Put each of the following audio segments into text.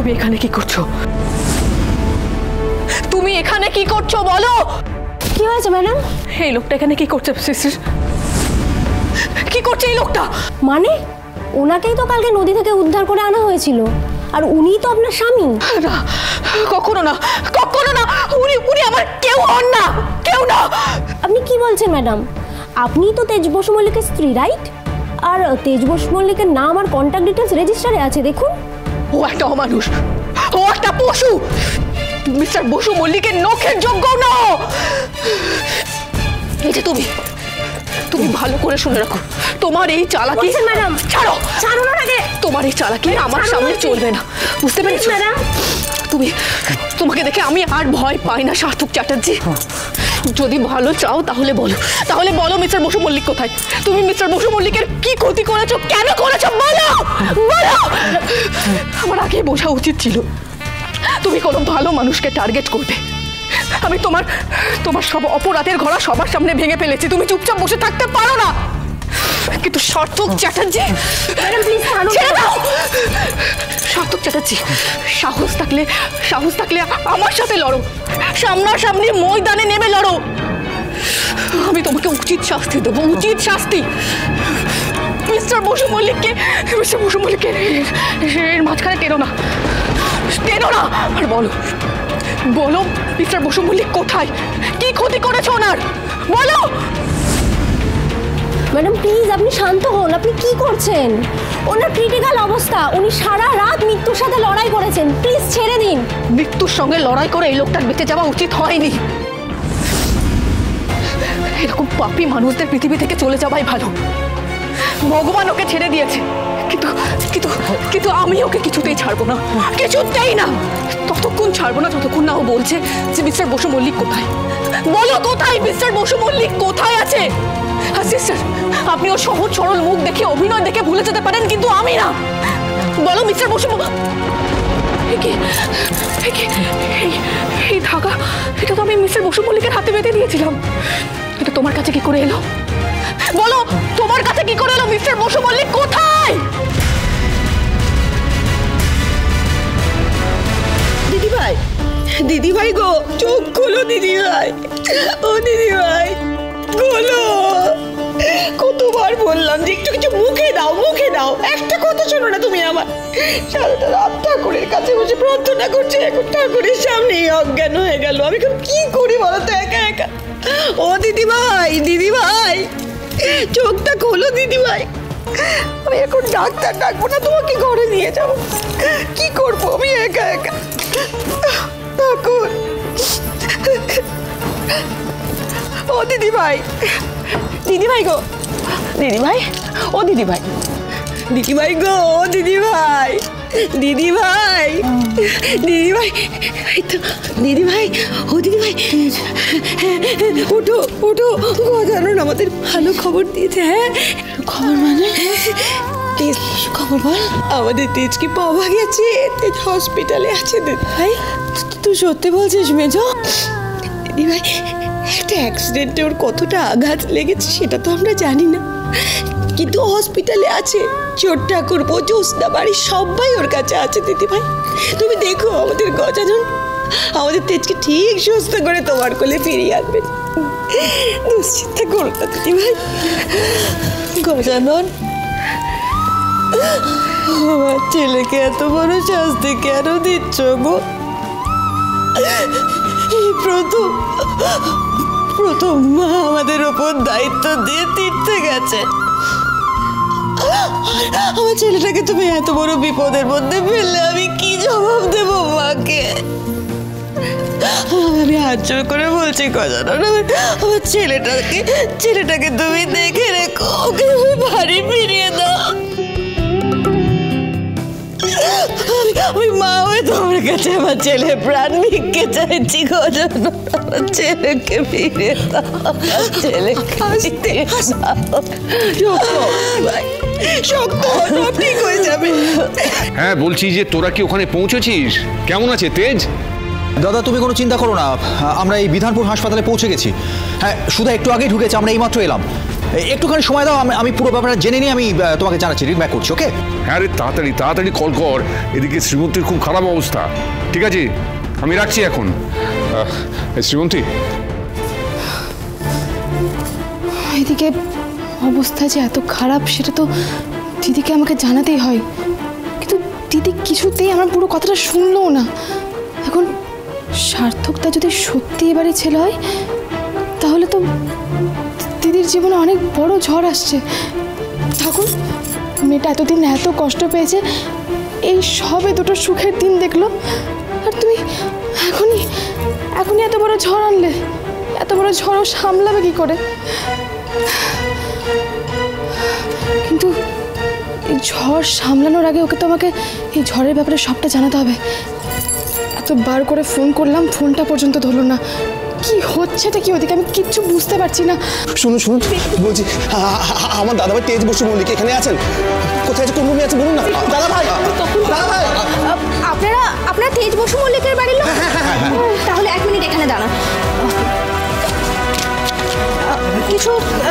তুমি এখানে কি করছো? তুমি এখানে কি করছো বলো? কি হয়েছে ম্যাডাম? এই লোকটা এখানে কি করছে? কি করছে এই লোকটা? মানে ওনাকেই তো কালকে নদী থেকে উদ্ধার করে আনা হয়েছিল, আর উনিই তো আপনার স্বামী। না, কখনো না, কখনো না। উনি আমার কেউ হন না, কেউ না। আপনি কি বলছেন ম্যাডাম? আপনি তো তেজ বসু মল্লিকের স্ত্রী, রাইট? আর তেজ বসু মল্লিকের নাম আর কন্ট্যাক্ট ডিটেলস রেজিস্টারে আছে, দেখুন। ও একটা অমানুষ, ও একটা পশু। মিস্টার বসু মল্লিকের নখের যোগ্য না। এই যে তুমি ভালো করে শুনে রাখো, তোমার এই চালাকি। ম্যাডাম ছাড়ো, ছাড়ো না আগে। তোমার এই চালাকি আমার সামনে চলবে না, বুঝতে পেরেছো ম্যাডাম? তোমাকে দেখে আমি আর ভয় পাই না সার্থক চ্যাটার্জি। যদি ভালো চাও তাহলে বলো মিস্টার বসু মল্লিক কোথায়? তুমি মিস্টার বসু মল্লিকের কি ক্ষতি করেছো, কেন করেছো, বলো বলো। আমার আগে বোঝা উচিত ছিল তুমি কোনো ভালো মানুষকে টার্গেট করবে। আমি তোমার সব অপরাধের ঘোড়া সবার সামনে ভেঙে ফেলেছি। তুমি চুপচাপ বসে থাকতে পারো না, কিন্তু সার্থক চ্যাটার্জি, ছেড়ে দাও। সার্থক চ্যাটার্জি, সাহস থাকলে আমার সাথে লড়ো, সামনাসামনি ময়দানে নেমে লড়ো। আমি তোমাকে উচিত শাস্তি দেবো, উচিত শাস্তি। মিস্টার বসু মল্লিককে এর মাঝখানে টেনো না। আর বলো মিস্টার বসু মল্লিক কোথায়? কি ক্ষতি করেছো ওনার, বলো। ম্যাডাম প্লিজ আপনি শান্ত হন। আপনি কি করছেন? ওনার ক্রিটিক্যাল অবস্থা, উনি সারা রাত মৃত্যুর সাথে লড়াই করেছেন। প্লিজ ছেড়ে দিন। মৃত্যুর সঙ্গে লড়াই করে এই লোকটার বেঁচে যাওয়া উচিত হয়নি। এরকম পাপী মানুষদের পৃথিবী থেকে চলে যাওয়াই ভালো। ভগবান ওকে ছেড়ে দিয়েছে, কিন্তু আমি ওকে কিছুতেই ছাড়বো না, কিছুতেই না। ততক্ষণ ছাড়বো না যতক্ষণ না ও বলছে যে মিস্টার বসু মল্লিক কোথায়। বলো কোথায় মিস্টার বসু মল্লিক, কোথায় আছে? সিস্টার, আপনি ওর সহজ সরল মুখ দেখে, অভিনয় দেখে ভুলে যেতে পারেন, কিন্তু আমি না। বলো মিস্টার বসু। এই ধাগা, এটা তো আমি মিস্টার বসু মল্লিকের হাতে বেঁধে দিয়েছিলাম। এটা তোমার কাছে কি করে এলো? বলো, তোমার কাছে কি করে এলো? মিস্টার বসু মল্লিক কোথায়? দিদিভাই গো, চোখ খোলো দিদিভাই। ও দিদিভাই খোলো। কতবার বললাম যে একটু কিছু মুখে দাও, একটা কথা শোনো না তুমি আমার। সারাটা রাত ঠাকুরের কাছে বসে প্রার্থনা করছে, এখন ঠাকুরের সামনেই অজ্ঞান হয়ে গেল। আমি এখন কি করি বলো তো, একা। ও দিদিভাই চোখটা খোলো দিদিভাই। আমি এখন ডাক্তার ডাকবো না, তোমাকে ঘরে নিয়ে যাবো। কি করবো আমি একা। ঠাকুর, ও দিদিভাই গো, দিদিভাই ও দিদিভাই গো, ও দিদিভাই ও দিদিভাই, ওঠো। গজানন আমাদের ভালো খবর দিয়েছে। হ্যাঁ, খবর মানে? খবর বল। আমাদের তেজকে পাওয়া গেছে, তেজ হসপিটালে আছে দিদিভাই। তুই সত্যি বলছিস মেজো? দিদিভাই, একটা অ্যাক্সিডেন্টে ওর কতটা আঘাত লেগেছে সেটা তো আমরা জানি না, কিন্তু হসপিটালে আছে। চোর ঠাকুর, জ্যোৎস্না, বাড়ির সবাই ওর কাছে আছে দিদিভাই। তুমি দেখো আমাদের গজানন আমাদের তেজকে ঠিক সুস্থ করে তোমার কোলে ফিরিয়ে আনবে। দুশ্চিন্তা করো না দিদিভাই। গজানন, আমার ছেলেকে এত বড় শাস্তি কেন দিচ্ছ গো? এই প্রথম মা আমাদের ওপর দায়িত্ব দিয়ে তীর্থে গেছে। আমার ছেলেটাকে তুমি এত বড় বিপদের মধ্যে ফেললে আমি কি জবাব দেব মাকে? আমি হাত জোর করে বলছি গজানন, আমার ছেলেটাকে তুমি দেখে রেখো, ওকে তুমি বাড়ি ফিরিয়ে দাও। ওই মা হয়ে তোমার কাছে আমার ছেলে প্রাণ ভিক্ষে চাইছি গজানন, আমার ছেলেকে ফিরে দাও, আমার ছেলেকে ঠিক হয়ে যাবে। হ্যাঁ বলছি যে তোরা কি ওখানে পৌঁছেছিস? কেমন আছে তেজ? দাদা তুমি কোনো চিন্তা করো না, আমরা এই বিধানপুর হাসপাতালে পৌঁছে গেছি। হ্যাঁ, সুধা একটু আগেই ঢুকেছে, আমরা এইমাত্র এলাম। একটুখানি সময় দাও, আমি পুরো ব্যাপারটা জেনে নিয়ে আমি তোমাকে জানাচ্ছি, রিং ব্যাক করছি। ওকে? হ্যাঁ রে, তাড়াতাড়ি তাড়াতাড়ি কল কর, এদিকে শ্রীমন্তীর খুব খারাপ অবস্থা। ঠিক আছে, আমি রাখছি এখন। শ্রীমন্তী, এদিকে অবস্থা যে এত খারাপ সেটা তো দিদিকে আমাকে জানাতেই হয়, কিন্তু দিদি কিছুতেই আমার পুরো কথাটা শুনলও না। এখন সার্থকটা যদি সত্যি এবারে ছেলে হয় তাহলে তো দিদির জীবনে অনেক বড় ঝড় আসছে। ঠাকুর, মেয়েটা এতদিন এত কষ্ট পেয়েছে, এই সবে দুটো সুখের দিন দেখলো, আর তুমি এখনই এত বড় ঝড় আনলে। এত বড় ঝড়ও সামলাবে কি করে? কিন্তু এই ঝড় সামলানোর আগে ওকে তো আমাকে এই ঝড়ের ব্যাপারে সবটা জানাতে হবে। এতবার করে ফোন করলাম, ফোনটা পর্যন্ত ধরলো না। কি হচ্ছেটা কি ওদিকে, আমি কিচ্ছু বুঝতে পারছি না। শুনুন শুনুন, বলছি আমার দাদাভাই তেজ বসু মল্লিক এখানে আছেন? কোথায় আছে, কোন রুমে আছে বলুন না। দাদাভাই, দাদাভাই, আপনারা তেজ বসু মল্লিকের বাড়ির লোক? তাহলে 1 মিনিট এখানে দাঁড়ান,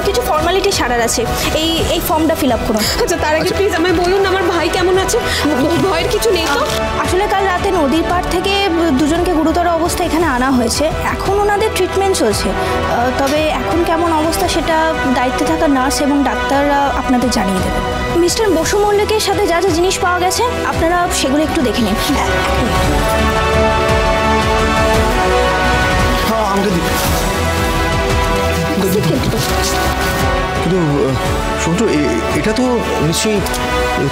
কিছু ফর্মালিটি সারার আছে। এই ফর্মটা ফিল আপ করুন। আচ্ছা, তার আগে প্লিজ আমায় বলুন আমার ভাই কেমন আছে? ভয়ের কিছু নেই তো? আসলে কাল রাতে নদীর পাড় থেকে দুজনকে গুরুতর অবস্থা এখানে আনা হয়েছে। এখন ওনাদের ট্রিটমেন্ট চলছে, তবে এখন কেমন অবস্থা সেটা দায়িত্বে থাকা নার্স এবং ডাক্তাররা আপনাদের জানিয়ে দেবে। মিস্টার বসু মল্লিকের সাথে যা যা জিনিস পাওয়া গেছে আপনারা সেগুলো একটু দেখে নিন। কিন্তু শুনছো, এটা তো নিশ্চয়ই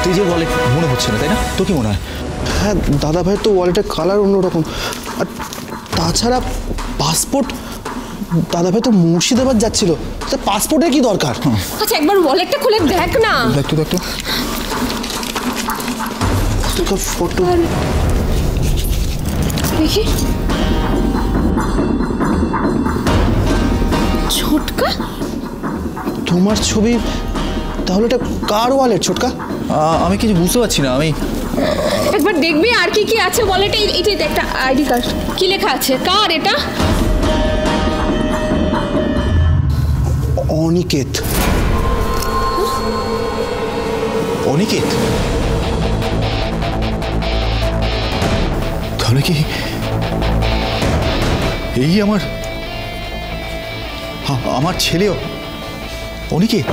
তেজের ওয়ালেট মনে হচ্ছে না, তাই না? তো কি মনে হয়? হ্যাঁ, দাদাভাইয়ের তো ওয়ালেটের কালার অন্যরকম, আর তাছাড়া পাসপোর্ট, দাদাভাই তো মুর্শিদাবাদ যাচ্ছিল, তা পাসপোর্টের কি দরকার? আচ্ছা, একবার ওয়ালেটটা খুলে দেখ না। দেখতো ফটো দেখি। ছোটকা, তোমার ছবি, তাহলে এটা কার ওয়ালেট ছোটকা? আমি কিছু বুঝতে পারছি না। আমি একবার দেখবি আর কি কি আছে ওয়ালেটে। এইটাই একটা আইডি কার্ড, কি লেখা আছে, কার এটা? অনিকেত। অনিকেত? তাহলে কি এই আমার ছেলে অনিকেত?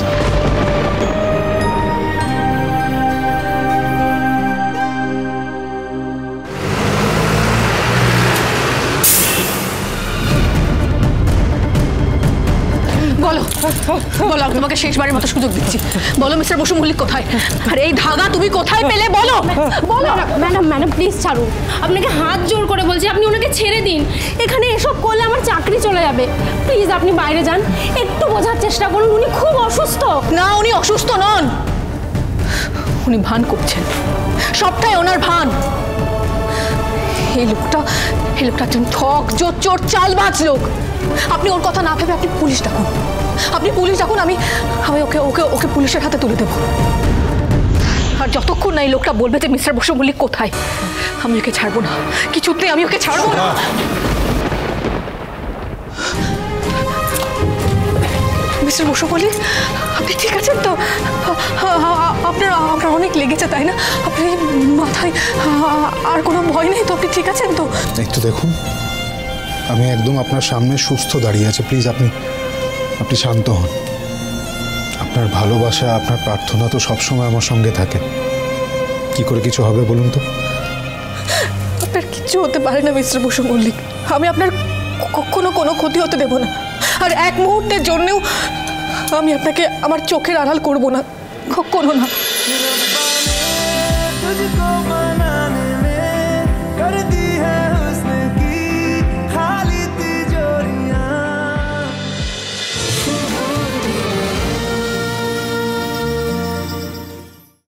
বলো বলো, আমি তোমাকে শেষবারের মতো সুযোগ দিচ্ছি। বলো মিস্টার বসু মল্লিক কোথায়, আর এই ধাগা তুমি কোথায় পেলে? বলো বলো। ম্যাডাম প্লিজ ছাড়ুন, আপনাকে হাত জোর করে বলছি, আপনি ওনাকে ছেড়ে দিন। এখানে এসব করলে আমার চাকরি চলে যাবে। প্লিজ আপনি বাইরে যান, একটু বোঝার চেষ্টা করুন, উনি খুব অসুস্থ। না, উনি অসুস্থ নন, উনি ভান করছেন, সবটাই ওনার ভান। এই লোকটা একজন ঠক, চোর, চালবাজ লোক। আপনি ওর কথা না ভেবে আপনি পুলিশ ডাকুন, আমি ওকে পুলিশের হাতে তুলে দেব। আর যতক্ষণ না এই লোকটা বলবে যে মিস্টার বসু মল্লিক কোথায়, আমি ওকে ছাড়বো না, কিছুতে আমি ওকে ছাড়বো না। মিস্টার বসু মল্লিক, আপনি ঠিক আছেন তো? আপনার অনেক লেগেছে তাই না? আপনি মাথায় আর কোনো ভয় নেই তো? আপনি ঠিক আছেন তো? একটু দেখুন, আমি একদম আপনার সামনে সুস্থ দাঁড়িয়ে আছি। প্লিজ আপনি শান্ত হন। আপনার ভালোবাসা, আপনার প্রার্থনা তো সবসময় আমার সঙ্গে থাকে। কি করে কিছু হবে বলুন তো? আপনার কিচ্ছু হতে পারে না মিস্টার বসু মল্লিক, আমি আপনার কখনো কোনো ক্ষতি হতে দেব না। আর এক মুহূর্তের জন্যেও আমি আপনাকে আমার চোখের আড়াল করব না, কখনো না।